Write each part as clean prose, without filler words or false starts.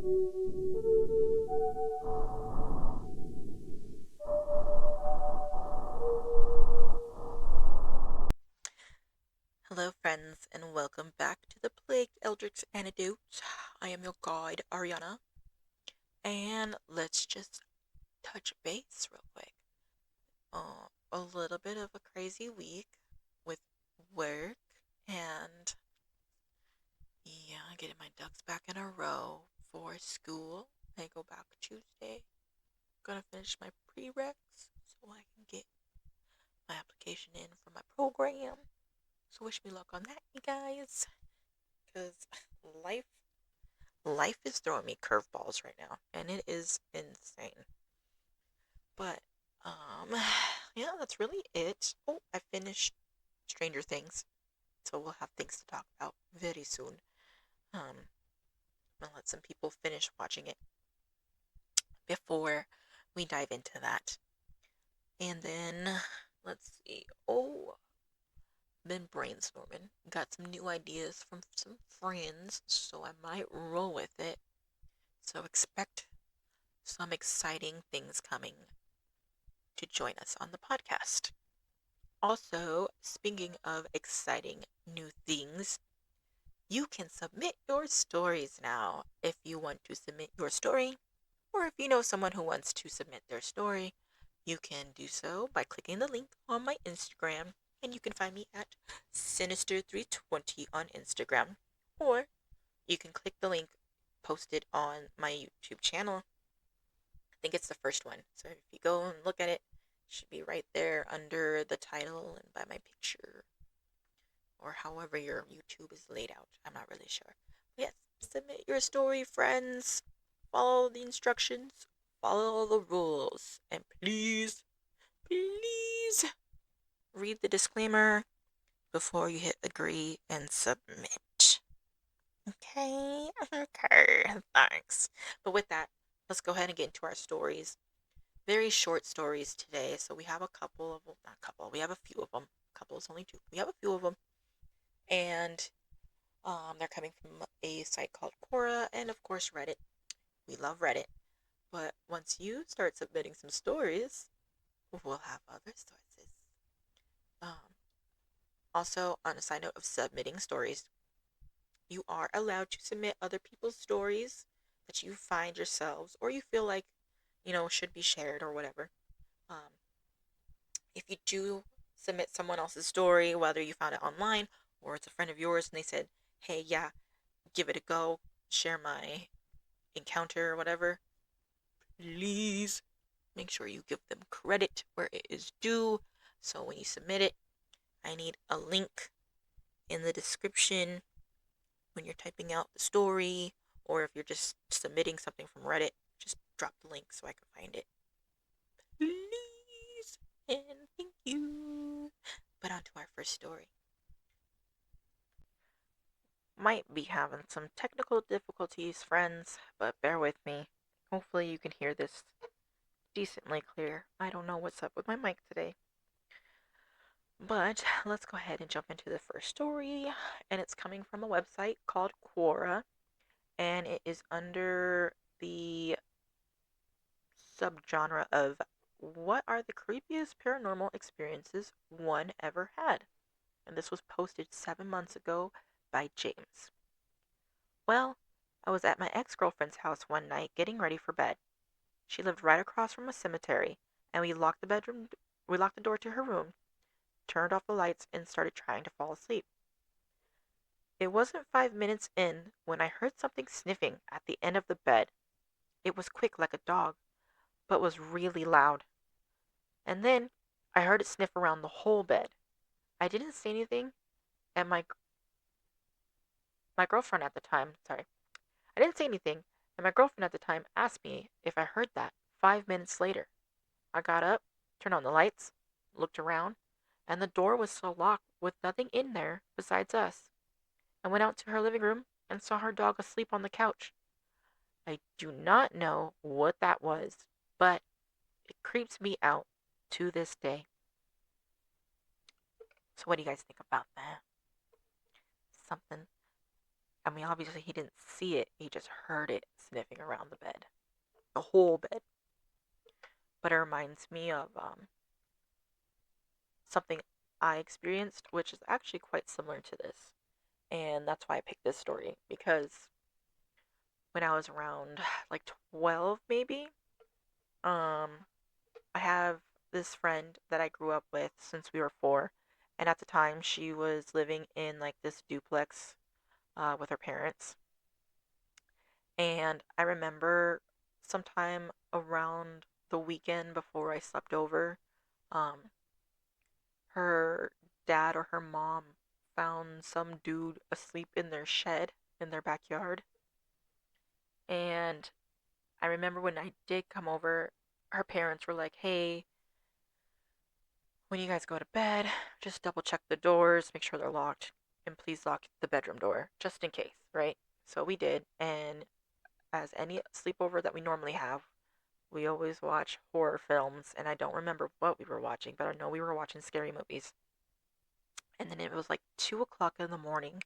Hello, friends, and welcome back to the Plagued Eldritch Anecdotes. I am your guide, Ariana, and let's just touch base real quick. A little bit of a crazy week with work and, getting my ducks back in a row for school. I go back Tuesday. Gonna finish my prereqs so I can get my application in for my program. So wish me luck on that, you guys, because life life is throwing me curveballs right now, and it is insane. But yeah, that's really it. Oh, I finished Stranger Things, so we'll have things to talk about very soon. I'll let some people finish watching it before we dive into that. And then let's see. Oh, been brainstorming. Got some new ideas from some friends, so I might roll with it. So expect some exciting things coming to join us on the podcast. Also, speaking of exciting new things, you can submit your stories now. If you want to submit your story, or if you know someone who wants to submit their story, you can do so by clicking the link on my Instagram, and you can find me at Sinister320 on Instagram, or you can click the link posted on my YouTube channel. I think it's the first one. So if you go and look at it, it should be right there under the title and by my picture, or however your YouTube is laid out. I'm not really sure. But yes, submit your story, friends. Follow the instructions. Follow the rules. And please, please read the disclaimer before you hit agree and submit. Okay? Okay. Thanks. But with that, let's go ahead and get into our stories. Very short stories today, so we have a couple of, well, not a couple, we have a few of them. A couple is only two. We have a few of them, and they're coming from a site called Quora, and of course Reddit. We love Reddit, but once you start submitting some stories, we'll have other sources. Um, Also, on a side note of submitting stories, you are allowed to submit other people's stories that you find yourselves or you feel like, should be shared or whatever. Um, if you do submit someone else's story, whether you found it online or it's a friend of yours and they said, hey, yeah, give it a go, share my encounter or whatever, please make sure you give them credit where it is due. So when you submit it, I need a link in the description when you're typing out the story, or if you're just submitting something from Reddit, just drop the link so I can find it. Please and thank you. But on to our first story. Might be having some technical difficulties, friends, but bear with me. Hopefully you can hear this decently clear. I don't know what's up with my mic today. But let's go ahead and jump into the first story, and it's coming from a website called Quora, and it is under the subgenre of what are the creepiest paranormal experiences one ever had. And this was posted 7 months ago by James. Well, I was at my ex-girlfriend's house one night getting ready for bed. She lived right across from a cemetery, and we locked the door to her room, turned off the lights, and started trying to fall asleep. It wasn't 5 minutes in when I heard something sniffing at the end of the bed. It was quick like a dog, but was really loud. And then I heard it sniff around the whole bed. I didn't say anything, and my girlfriend at the time, sorry, I didn't say anything, and my girlfriend at the time asked me if I heard that 5 minutes later. I got up, turned on the lights, looked around, and the door was still locked with nothing in there besides us. I went out to her living room and saw her dog asleep on the couch. I do not know what that was, but it creeps me out to this day. So what do you guys think about that? Something I mean, obviously he didn't see it, he just heard it sniffing around the bed, the whole bed. But it reminds me of something I experienced, which is actually quite similar to this. And that's why I picked this story, because when I was around like 12, maybe, um, I have this friend that I grew up with since we were four. And at the time, she was living in like this duplex with her parents. And I remember sometime around the weekend before I slept over, um, her dad or her mom found some dude asleep in their shed in their backyard. And I remember when I did come over, her parents were like, hey, when you guys go to bed, just double check the doors, make sure they're locked, and please lock the bedroom door, just in case, right? So we did. And as any sleepover that we normally have, we always watch horror films. And I don't remember what we were watching, but I know we were watching scary movies. And then it was like 2 o'clock in the morning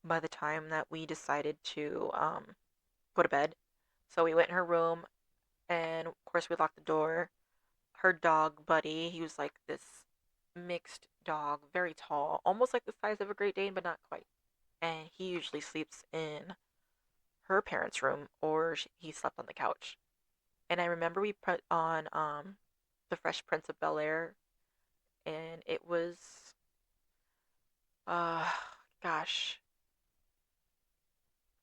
by the time that we decided to go to bed. So we went in her room, and of course, we locked the door. Her dog, Buddy, he was like this mixed dog, very tall, almost like the size of a Great Dane, but not quite. And he usually sleeps in her parents' room, or he slept on the couch. And I remember we put on The Fresh Prince of Bel Air, and it was, uh, gosh,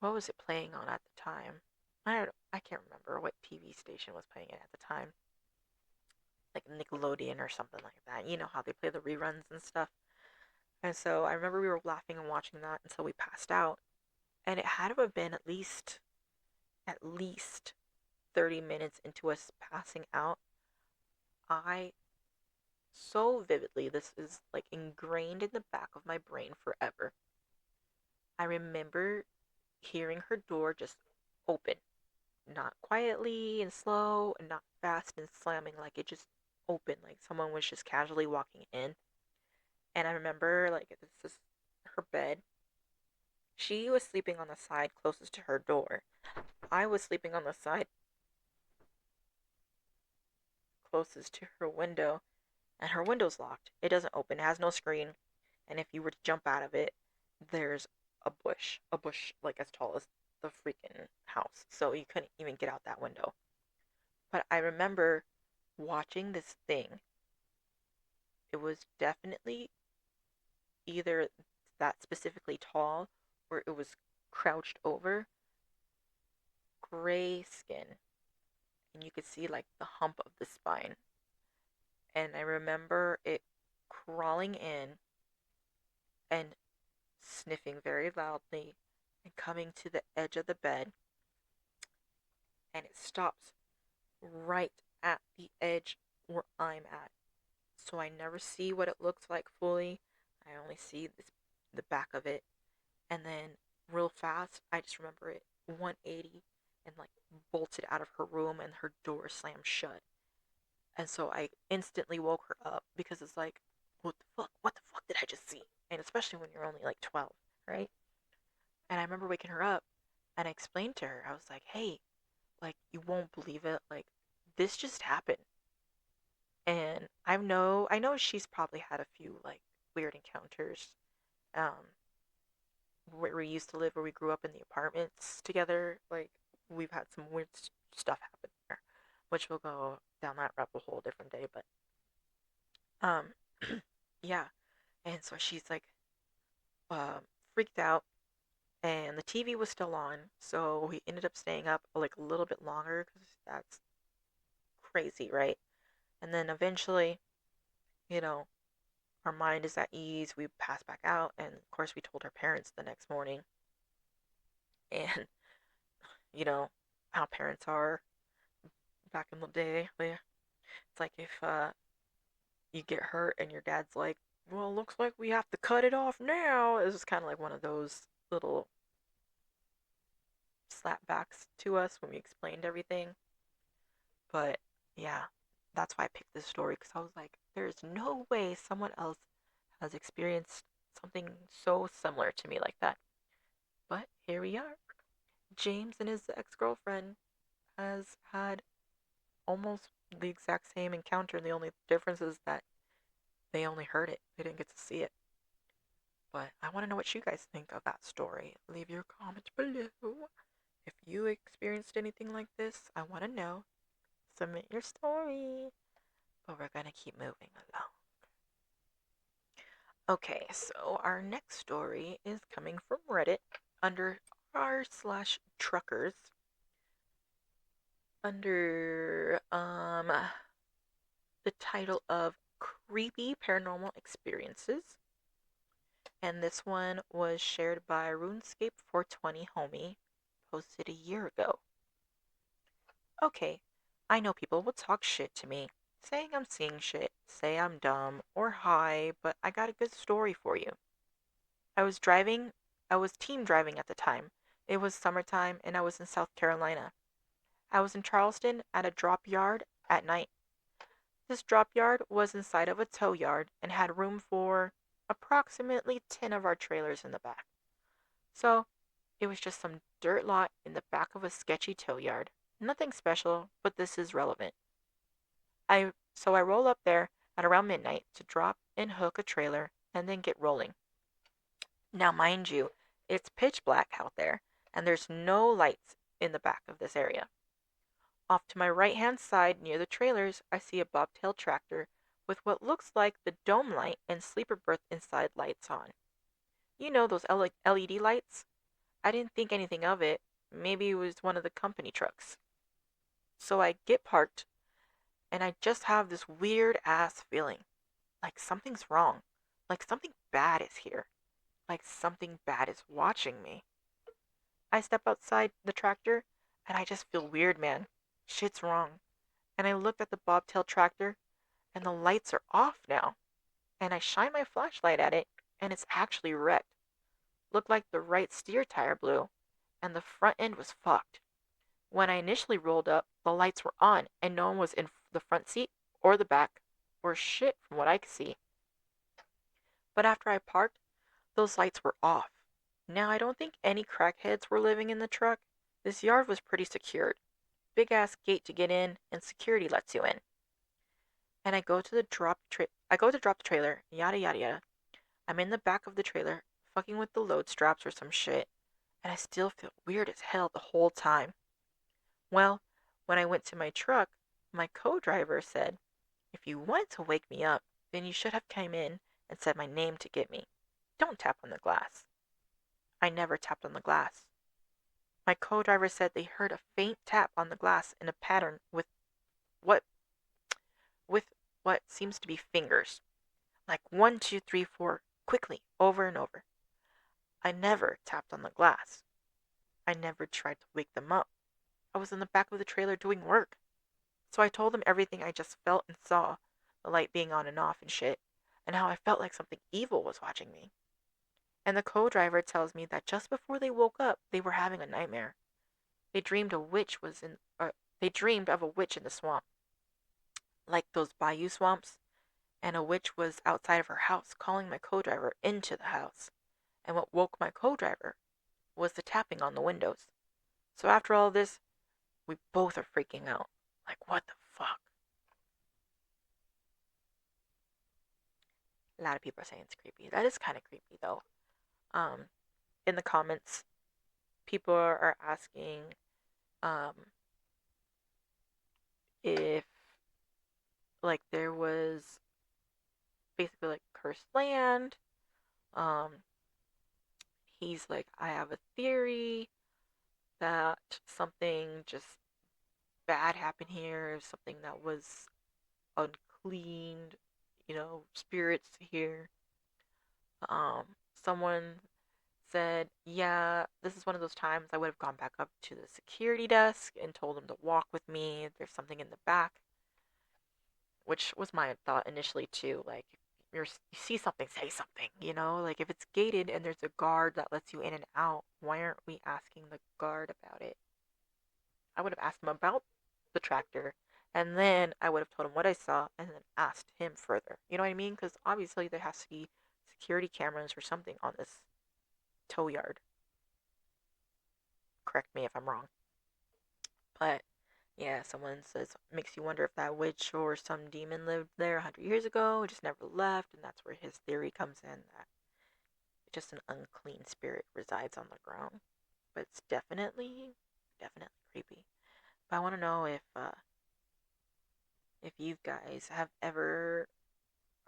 what was it playing on at the time? I can't remember what TV station was playing it at the time, like Nickelodeon or something like that. You know how they play the reruns and stuff. And so I remember we were laughing and watching that until we passed out, and it had to have been at least 30 minutes into us passing out. I so vividly, this is like ingrained in the back of my brain forever. I remember hearing her door just open, not quietly and slow, and not fast and slamming, like it just opened, like someone was just casually walking in. And I remember, like, this is her bed. She was sleeping on the side closest to her door. I was sleeping on the side closest to her window, and her window's locked. It doesn't open, it has no screen. And if you were to jump out of it, there's a bush like as tall as the freaking house. So you couldn't even get out that window. But I remember watching this thing. It was definitely either that specifically tall or it was crouched over, gray skin, and you could see like the hump of the spine. And I remember it crawling in and sniffing very loudly and coming to the edge of the bed, and it stops right at the edge where I'm at. So I never see what it looks like fully. I only see the back of it. And then real fast, I just remember it 180 and like bolted out of her room and her door slammed shut. And so I instantly woke her up because it's like, what the fuck? What the fuck did I just see? And especially when you're only like 12, right? And I remember waking her up and I explained to her, I was like, hey, like, you won't believe it. Like, this just happened. And I know she's probably had a few like weird encounters. Um, where we used to live, where we grew up in the apartments together, like we've had some weird stuff happen there, which we'll go down that rabbit hole a different day. But um, yeah, and so she's like um freaked out, and the TV was still on, so we ended up staying up like a little bit longer because that's crazy, right? And then eventually, you know, our mind is at ease. We passed back out, and of course, we told our parents the next morning, and you know how parents are back in the day. It's like if you get hurt and your dad's like, well, looks like we have to cut it off now. It was kind of like one of those little slapbacks to us when we explained everything. But yeah, that's why I picked this story because I was like, there's no way someone else has experienced something so similar to me like that. But here we are. James and his ex-girlfriend has had almost the exact same encounter. The only difference is that they only heard it. They didn't get to see it. But I want to know what you guys think of that story. Leave your comments below. If you experienced anything like this, I want to know. Submit your story. But we're going to keep moving along. Okay, so our next story is coming from Reddit under r/truckers under the title of Creepy Paranormal Experiences. And this one was shared by RuneScape 420 Homie, posted a year ago. Okay, I know people will talk shit to me, saying I'm seeing shit, say I'm dumb or high, but I got a good story for you. I was team driving at the time. It was summertime and I was in South Carolina. I was in Charleston at a drop yard at night. This drop yard was inside of a tow yard and had room for approximately 10 of our trailers in the back. So, it was just some dirt lot in the back of a sketchy tow yard. Nothing special, but this is relevant. So I roll up there at around midnight to drop and hook a trailer and then get rolling. Now, mind you, it's pitch black out there and there's no lights in the back of this area. Off to my right-hand side near the trailers, I see a bobtail tractor with what looks like the dome light and sleeper berth inside lights on. You know those LED lights? I didn't think anything of it. Maybe it was one of the company trucks. So I get parked and I just have this weird ass feeling. Like something's wrong. Like something bad is here. Like something bad is watching me. I step outside the tractor and I just feel weird, man. Shit's wrong. And I looked at the bobtail tractor and the lights are off now. And I shine my flashlight at it and it's actually wrecked. Looked like the right steer tire blew and the front end was fucked. When I initially rolled up, the lights were on and no one was in the front seat or the back or shit from what I could see. But after I parked, those lights were off. Now I don't think any crackheads were living in the truck. This yard was pretty secured. Big ass gate to get in and security lets you in. And I go to drop the trailer, yada yada yada. I'm in the back of the trailer, fucking with the load straps or some shit, and I still feel weird as hell the whole time. Well, when I went to my truck, my co-driver said, if you want to wake me up, then you should have come in and said my name to get me. Don't tap on the glass. I never tapped on the glass. My co-driver said they heard a faint tap on the glass in a pattern what with what seems to be fingers. Like 1, 2, 3, 4, quickly, over and over. I never tapped on the glass. I never tried to wake them up. I was in the back of the trailer doing work. So I told them everything I just felt and saw, the light being on and off and shit, and how I felt like something evil was watching me. And the co-driver tells me that just before they woke up, they were having a nightmare. They dreamed they dreamed of a witch in the swamp, like those bayou swamps, and a witch was outside of her house calling my co-driver into the house. And what woke my co-driver was the tapping on the windows. So after all this, we both are freaking out. Like, what the fuck? A lot of people are saying it's creepy. That is kind of creepy, though. Um, in the comments, people are asking um, if, like, there was basically, like, cursed land. Um, he's like, I have a theory that something just bad happened here, something that was uncleaned, spirits here. Someone said, yeah, this is one of those times I would have gone back up to the security desk and told them to walk with me. There's something in the back, which was my thought initially too. Like, you see something, say something, Like, if it's gated and there's a guard that lets you in and out, why aren't we asking the guard about it? I would have asked him about the tractor, and then I would have told him what I saw, and then asked him further. You know what I mean? Because obviously there has to be security cameras or something on this tow yard. correct me if I'm wrong. But yeah, someone says makes you wonder if that witch or some demon lived there 100 years ago, and just never left, and that's where his theory comes in that just an unclean spirit resides on the ground. But it's definitely creepy. But I want to know if you guys have ever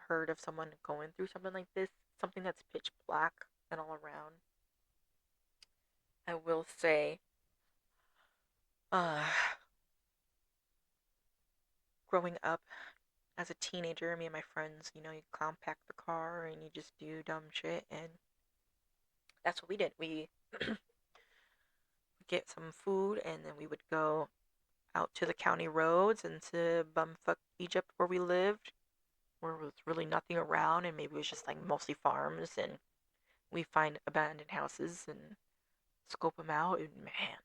heard of someone going through something like this, something that's pitch black and all around. I will say, uh, growing up as a teenager, me and my friends, you compact the car and you just do dumb shit, and that's what we did. We get some food and then we would go out to the county roads and to bumfuck Egypt where we lived, where there was really nothing around, and maybe it was just like mostly farms, and we find abandoned houses and scope them out, and man,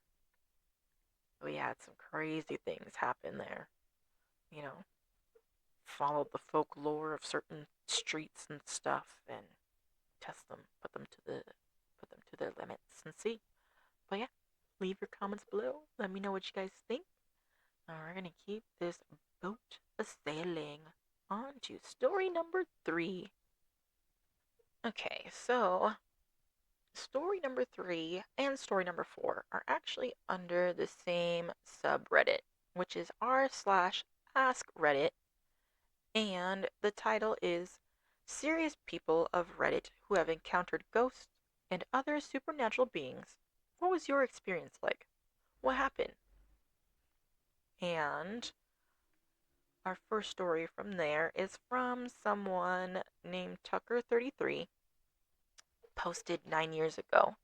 we had some crazy things happen there. You know, followed the folklore of certain streets and stuff, and test them, put them to their limits, and see. But yeah, leave your comments below. Let me know what you guys think. Now we're gonna keep this boat a sailing. On to story number 3. Okay, so story number 3 and story number 4 are actually under the same subreddit, which is r slash ask Reddit, and the title is Serious People of Reddit Who Have Encountered Ghosts and Other Supernatural Beings. What was your experience like? What happened? And our first story from there is from someone named Tucker33, posted 9 years ago.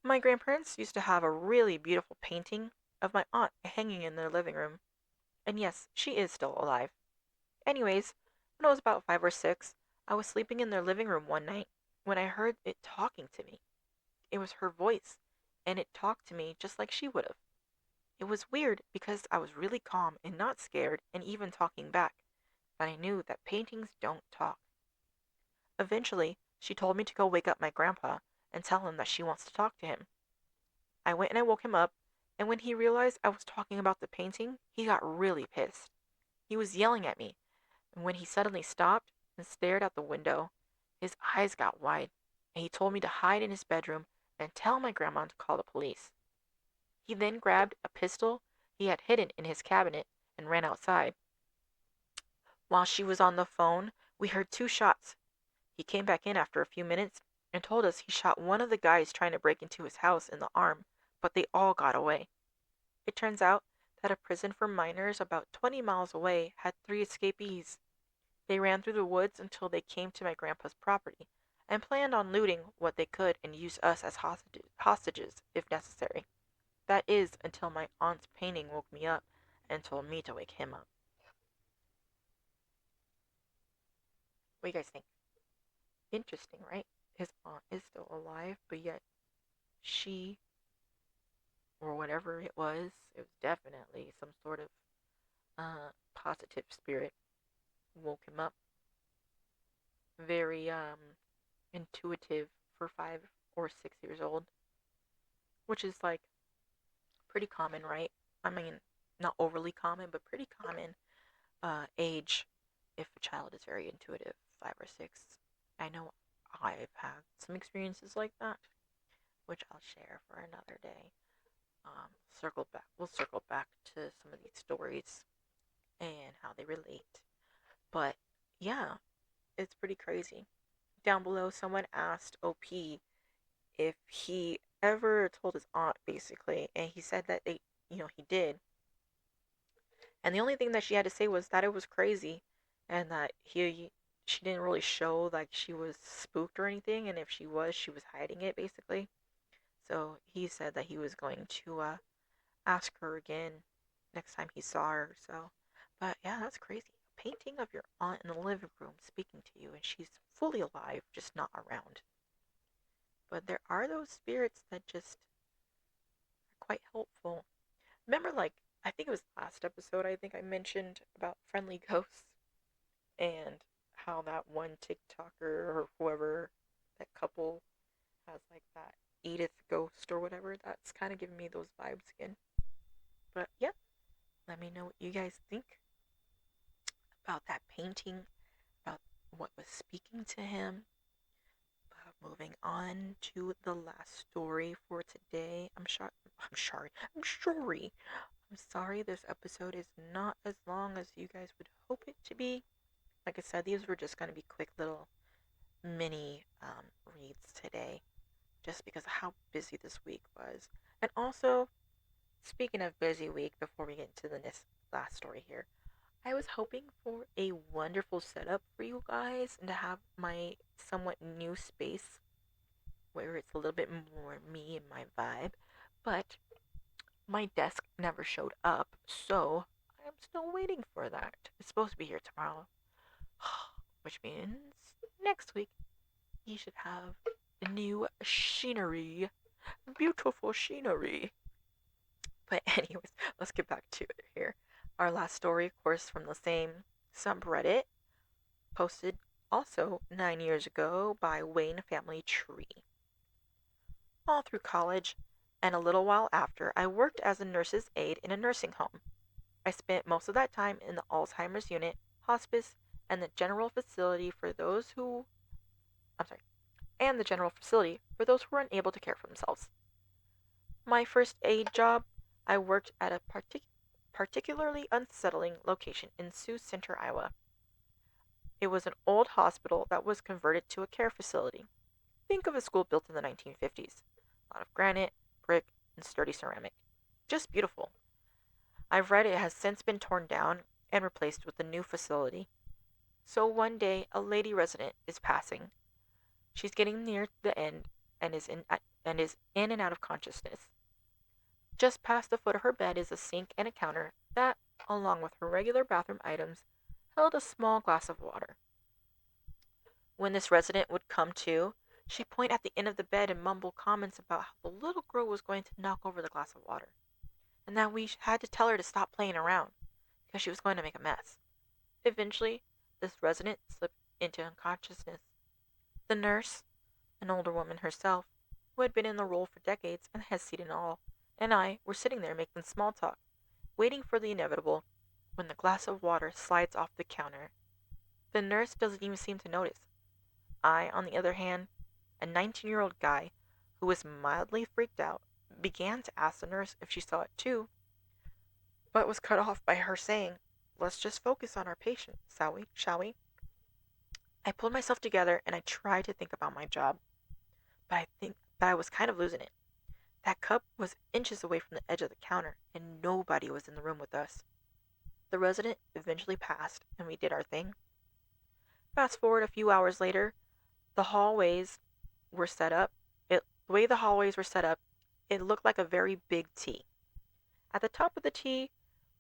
My grandparents used to have a really beautiful painting of my aunt hanging in their living room. And yes, she is still alive. Anyways, when I was about 5 or 6, I was sleeping in their living room one night when I heard it talking to me. It was her voice, and it talked to me just like she would have. It was weird because I was really calm and not scared and even talking back, but I knew that paintings don't talk. Eventually, she told me to go wake up my grandpa and tell him that she wants to talk to him. I went and I woke him up, and when he realized I was talking about the painting, he got really pissed. He was yelling at me, and when he suddenly stopped and stared out the window, his eyes got wide, and he told me to hide in his bedroom and tell my grandma to call the police. He then grabbed a pistol he had hidden in his cabinet and ran outside. While she was on the phone, we heard 2 shots. He came back in after a few minutes and told us he shot one of the guys trying to break into his house in the arm, but they all got away. It turns out that a prison for minors about 20 miles away had 3 escapees. They ran through the woods until they came to my grandpa's property and planned on looting what they could and use us as hostages if necessary. That is until my aunt's painting woke me up and told me to wake him up. What do you guys think? Interesting, right? His aunt is still alive, but yet she, or whatever it was definitely some sort of positive spirit, woke him up. Very intuitive for 5 or 6 years old, which is like pretty common, right? I mean, not overly common, but pretty common age if a child is very intuitive, 5 or 6. I know I've had some experiences like that, which I'll share for another day. We'll circle back to some of these stories and how they relate. But yeah, it's pretty crazy. Down below, someone asked OP if he ever told his aunt, basically, and he said that he did. And the only thing that she had to say was that it was crazy, and that she didn't really show like she was spooked or anything, and if she was hiding it, basically. So he said that he was going to ask her again next time he saw her. So, but yeah, that's crazy. A painting of your aunt in the living room speaking to you, and she's fully alive, just not around. But there are those spirits that just are quite helpful. Remember, like, I think it was last episode, I think I mentioned about friendly ghosts and how that one TikToker or whoever, that couple has like that Edith Ghost or whatever. That's kind of giving me those vibes again. But yeah, let me know what you guys think about that painting, about what was speaking to him. Moving on to the last story for today. I'm sorry this episode is not as long as you guys would hope it to be. Like I said, these were just going to be quick little mini reads today, just because of how busy this week was. And also, speaking of busy week, before we get into the last story here, I was hoping for a wonderful setup for you guys and to have my somewhat new space where it's a little bit more me and my vibe, but my desk never showed up, so I'm still waiting for that. It's supposed to be here tomorrow, which means next week you should have new scenery, beautiful scenery. But anyways, let's get back to it here. Our last story, of course, from the same subreddit, posted also 9 years ago by Wayne Family Tree. All through college and a little while after, I worked as a nurse's aide in a nursing home. I spent most of that time in the Alzheimer's unit, hospice, and the general facility for those who and the general facility for those who were unable to care for themselves. My first aide job, I worked at a particularly unsettling location in Sioux Center, Iowa. It was an old hospital that was converted to a care facility. Think of a school built in the 1950s. A lot of granite, brick, and sturdy ceramic. Just beautiful. I've read it has since been torn down and replaced with a new facility. So one day, a lady resident is passing. She's getting near the end and is in and out of consciousness. Just past the foot of her bed is a sink and a counter that, along with her regular bathroom items, held a small glass of water. When this resident would come to, she'd point at the end of the bed and mumble comments about how the little girl was going to knock over the glass of water, and that we had to tell her to stop playing around because she was going to make a mess. Eventually, this resident slipped into unconsciousness. The nurse, an older woman herself, who had been in the role for decades and had seen it all, and I were sitting there making small talk, waiting for the inevitable, when the glass of water slides off the counter. The nurse doesn't even seem to notice. I, on the other hand, a 19-year-old guy who was mildly freaked out, began to ask the nurse if she saw it too, but was cut off by her saying, "Let's just focus on our patient, shall we?" I pulled myself together and I tried to think about my job, but I think that I was kind of losing it. That cup was inches away from the edge of the counter, and nobody was in the room with us. The resident eventually passed, and we did our thing. Fast forward a few hours later, the hallways were set up. The way the hallways were set up, it looked like a very big T. At the top of the T,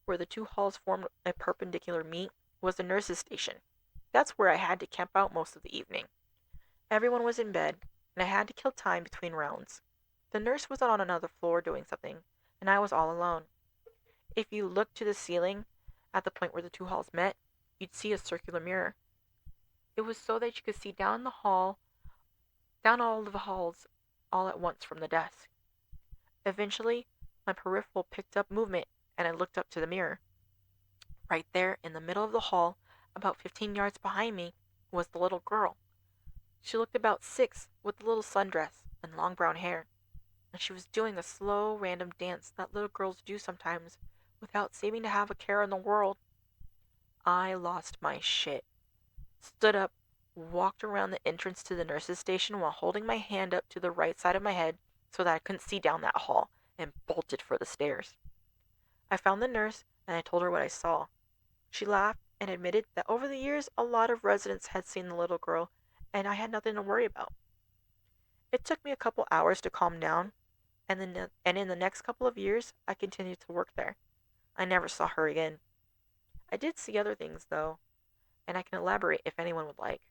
where the two halls formed a perpendicular meet, was the nurse's station. That's where I had to camp out most of the evening. Everyone was in bed, and I had to kill time between rounds. The nurse was on another floor doing something, and I was all alone. If you looked to the ceiling, at the point where the two halls met, you'd see a circular mirror. It was so that you could see down all of the halls, all at once from the desk. Eventually, my peripheral picked up movement, and I looked up to the mirror. Right there in the middle of the hall, about 15 yards behind me, was the little girl. She looked about 6, with a little sundress and long brown hair, and she was doing a slow, random dance that little girls do sometimes without seeming to have a care in the world. I lost my shit. Stood up, walked around the entrance to the nurse's station while holding my hand up to the right side of my head so that I couldn't see down that hall, and bolted for the stairs. I found the nurse, and I told her what I saw. She laughed and admitted that over the years a lot of residents had seen the little girl, and I had nothing to worry about. It took me a couple hours to calm down, and in the next couple of years I continued to work there. I never saw her again. I did see other things, though, and I can elaborate if anyone would like.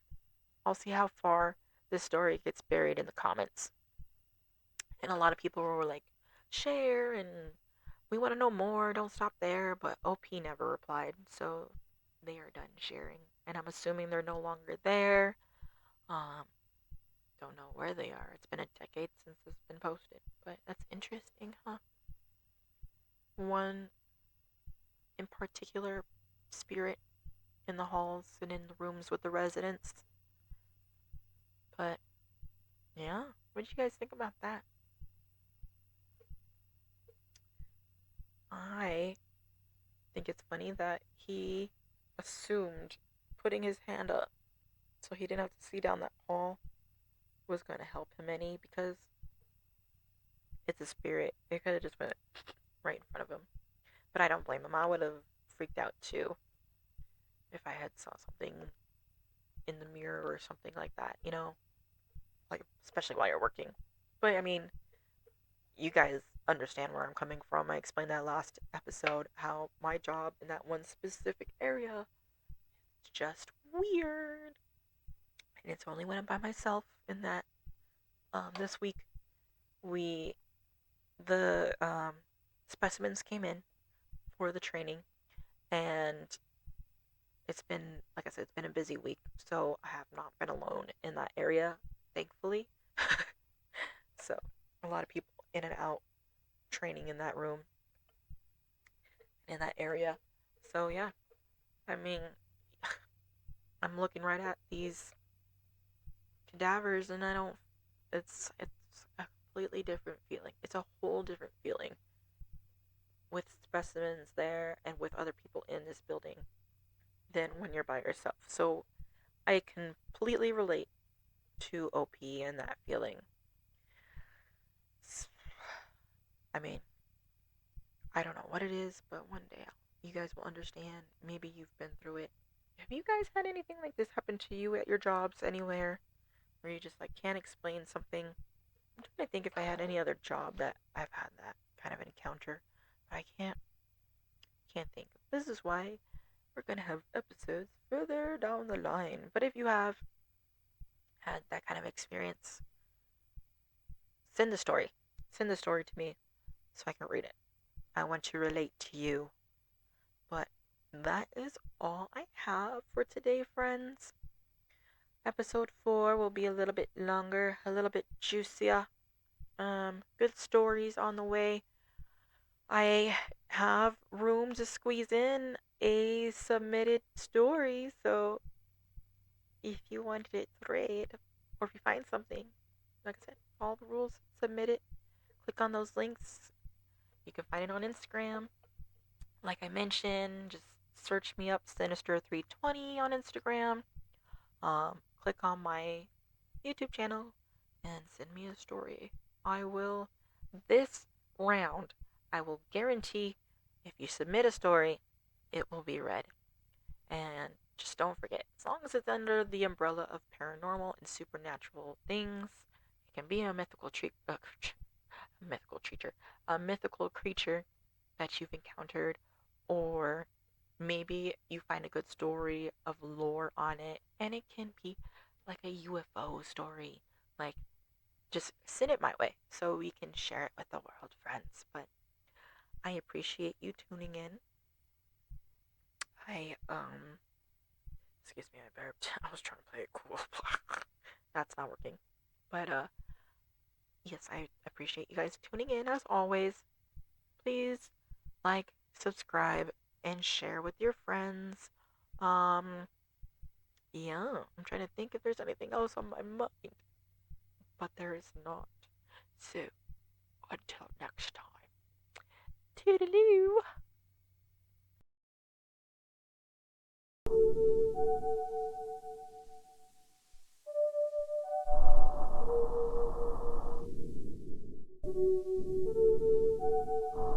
I'll see how far this story gets buried in the comments. And a lot of people were like, share, and we want to know more, don't stop there, but OP never replied, so they are done sharing. And I'm assuming they're no longer there. Um, don't know where they are. It's been a decade since it's been posted, but that's interesting, huh? One in particular spirit in the halls and in the rooms with the residents. But yeah, what did you guys think about that? I think it's funny that he assumed putting his hand up so he didn't have to see down that hall was going to help him any because it's a spirit. It could have just went right in front of him. But I don't blame him. I would have freaked out too if I had saw something in the mirror or something like that, like especially while you're working. But I mean, you guys understand where I'm coming from. I explained that last episode how my job in that one specific area is just weird. And it's only when I'm by myself in that this week we the specimens came in for the training, and it's been, like I said, it's been a busy week, so I have not been alone in that area, thankfully. So a lot of people in and out training in that room, in that area. So yeah, I mean, I'm looking right at these cadavers, and I don't. It's a completely different feeling. It's a whole different feeling with specimens there and with other people in this building than when you're by yourself. So I completely relate to OP and that feeling. I mean, I don't know what it is, but one day you guys will understand. Maybe you've been through it. Have you guys had anything like this happen to you at your jobs anywhere where you just like can't explain something? I'm trying to think if I had any other job that I've had that kind of encounter, but I can't think. This is why we're gonna have episodes further down the line. But if you have had that kind of experience, send the story. Send the story to me so I can read it. I want to relate to you. But that is all I have for today, friends. Episode 4 will be a little bit longer, a little bit juicier. Good stories on the way. I have room to squeeze in a submitted story, so if you wanted it to read, or if you find something, like I said, all the rules, submit it. Click on those links. You can find it on Instagram. Like I mentioned, just search me up, Sinister320 on Instagram. Click on my YouTube channel and send me a story. I will, this round, I will guarantee if you submit a story, it will be read. And just don't forget, as long as it's under the umbrella of paranormal and supernatural things, it can be a mythical creature that you've encountered, or maybe you find a good story of lore on it, and it can be like a UFO story. Like, just send it my way so we can share it with the world, friends. But I appreciate you tuning in. Excuse me, I burped. I was trying to play it cool. That's not working. But, yes, I appreciate you guys tuning in as always. Please like, subscribe, and share with your friends. Yeah, I'm trying to think if there's anything else on my mind, but there is not. So, until next time, toodaloo!